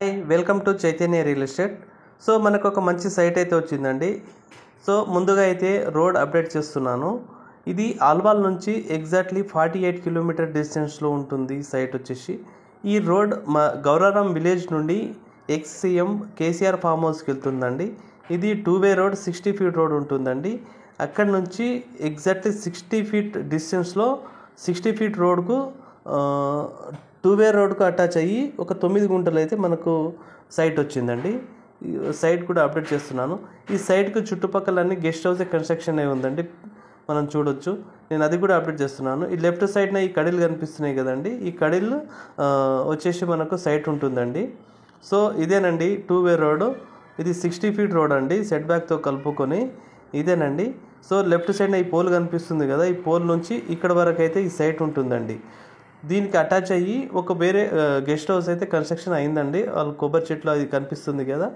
Welcome to Chaitanya real estate. So మనకు ఒక మంచి సైట్ అయితే వచ్చిందండి. సో ముందుగా అయితే రోడ్ అప్డేట్ చేస్తున్నాను. ఇది ఆల్వాల్ నుంచి ఎగ్జాక్ట్లీ 48 కిలోమీటర్ డిస్టెన్స్లో ఉంటుంది సైట్ వచ్చేసి. ఈ రోడ్ మా గౌరారం విలేజ్ నుండి ఎక్స్-సీఎం కేసీఆర్ ఫామ్ హౌస్కి వెళ్తుందండి. ఇది 2-వే రోడ్, 60 ఫీట్ రోడ్ ఉంటుందండి. అక్కడ నుంచి ఎగ్జాక్ట్లీ 60 ఫీట్ డిస్టెన్స్లో 60 ఫీట్ రోడ్కు 2-వే రోడ్కు అటాచ్ అయ్యి ఒక 9 గుంటలు అయితే మనకు సైట్ వచ్చిందండి. సైట్ కూడా అప్డేట్ చేస్తున్నాను. ఈ సైట్కు చుట్టుపక్కల అన్ని గెస్ట్ హౌస్ కన్స్ట్రక్షన్ అయి ఉందండి, మనం చూడొచ్చు. నేను అది కూడా అప్డేట్ చేస్తున్నాను. ఈ లెఫ్ట్ సైడ్న ఈ కడీలు కనిపిస్తున్నాయి కదండి, ఈ కడీలు వచ్చేసి మనకు సైట్ ఉంటుందండి. సో ఇదేనండి 2-వే రోడ్. ఇది 60 ఫీట్ రోడ్ అండి, సెట్ బ్యాక్తో కలుపుకొని ఇదేనండి. సో లెఫ్ట్ సైడ్న ఈ పోల్ కనిపిస్తుంది కదా, ఈ పోల్ నుంచి ఇక్కడ వరకు అయితే ఈ సైట్ ఉంటుందండి. దీనికి అటాచ్ అయ్యి ఒక వేరే గెస్ట్ హౌస్ అయితే కన్స్ట్రక్షన్ అయిందండి. వాళ్ళు కొబ్బరి చెట్లు అది కనిపిస్తుంది కదా,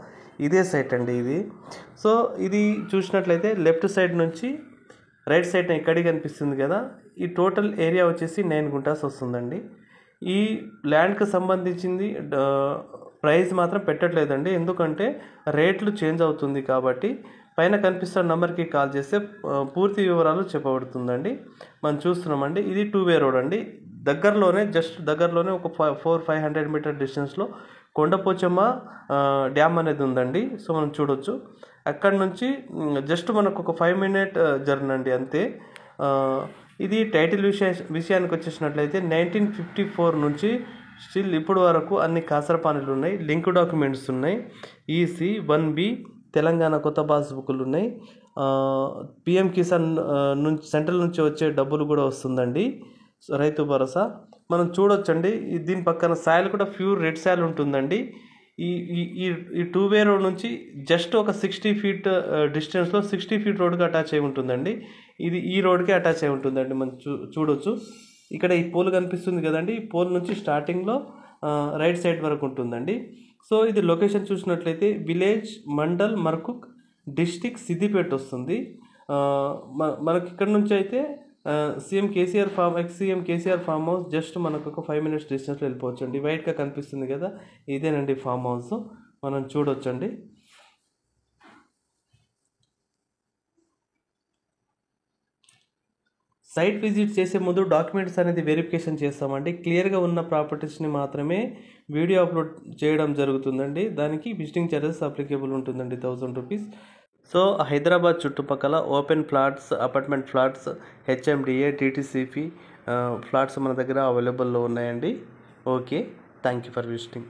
ఇదే సైట్ అండి ఇది. సో ఇది చూసినట్లయితే లెఫ్ట్ సైడ్ నుంచి రైట్ సైడ్ ఇక్కడికి కనిపిస్తుంది కదా, ఈ టోటల్ ఏరియా వచ్చేసి 9 గుంటాస్ వస్తుందండి. ఈ ల్యాండ్కి సంబంధించింది ప్రైస్ మాత్రం పెట్టట్లేదండి, ఎందుకంటే రేట్లు చేంజ్ అవుతుంది కాబట్టి. పైన కనిపిస్తున్న నెంబర్కి కాల్ చేస్తే పూర్తి వివరాలు చెప్పబడుతుందండి. మనం చూస్తున్నామండి, ఇది 2-వే రోడ్ అండి. దగ్గరలోనే, జస్ట్ దగ్గరలోనే ఒక 400-500 మీటర్ డిస్టెన్స్లో కొండపోచమ్మ డ్యామ్ అనేది ఉందండి. సో మనం చూడొచ్చు. అక్కడ నుంచి జస్ట్ మనకు ఒక 5 మినిట్ జర్నీ అండి, అంతే. ఇది టైటిల్ విషయానికి వచ్చేసినట్లయితే 1954 నుంచి స్టిల్ ఇప్పుడు వరకు అన్ని కాసరపానీలు ఉన్నాయి, లింక్ డాక్యుమెంట్స్ ఉన్నాయి, ఈసీ 1B తెలంగాణ కొత్త పాస్బుక్లు ఉన్నాయి, పిఎం కిసాన్ నుంచి సెంట్రల్ నుంచి వచ్చే డబ్బులు కూడా వస్తుందండి, రైతు భరోసా. మనం చూడొచ్చండి. దీని పక్కన సాయిల్ కూడా ప్యూర్ రెడ్ సాయిల్ ఉంటుందండి. ఈ 2-వే రోడ్ నుంచి జస్ట్ ఒక 60 ఫీట్ డిస్టెన్స్లో 60 ఫీట్ రోడ్కి అటాచ్ అయి ఉంటుందండి. ఇది ఈ రోడ్కి అటాచ్ అయి ఉంటుందండి. మనం చూడొచ్చు. ఇక్కడ ఈ పోల్ కనిపిస్తుంది కదండి, ఈ పోల్ నుంచి స్టార్టింగ్లో రైట్ సైడ్ వరకు ఉంటుందండి. సో ఇది లొకేషన్ చూసినట్లయితే విలేజ్ మండల్ మర్కుక్, డిస్టిక్ సిద్దిపేట వస్తుంది. మనకి ఇక్కడ నుంచి అయితే X-CM KCR farm house just మనకు ఒక 5 మినిట్స్ డిస్టెన్స్లో వెళ్ళిపోవచ్చు అండి. వైట్గా కనిపిస్తుంది కదా, ఇదేనండి ఫామ్ హౌస్, మనం చూడొచ్చండి. సైట్ విజిట్ చేసే ముందు డాక్యుమెంట్స్ అనేది వెరిఫికేషన్ చేస్తామండి. క్లియర్గా ఉన్న ప్రాపర్టీస్ని మాత్రమే వీడియో అప్లోడ్ చేయడం జరుగుతుందండి. దానికి విజిటింగ్ ఛార్జెస్ అప్లికేబుల్ ఉంటుందండి, 1000 రూపీస్. సో హైదరాబాద్ చుట్టుపక్కల open flats, apartment flats, HMDA, TTCP flats మన దగ్గర అవైలబుల్లో ఉన్నాయండి. Okay, thank you for visiting.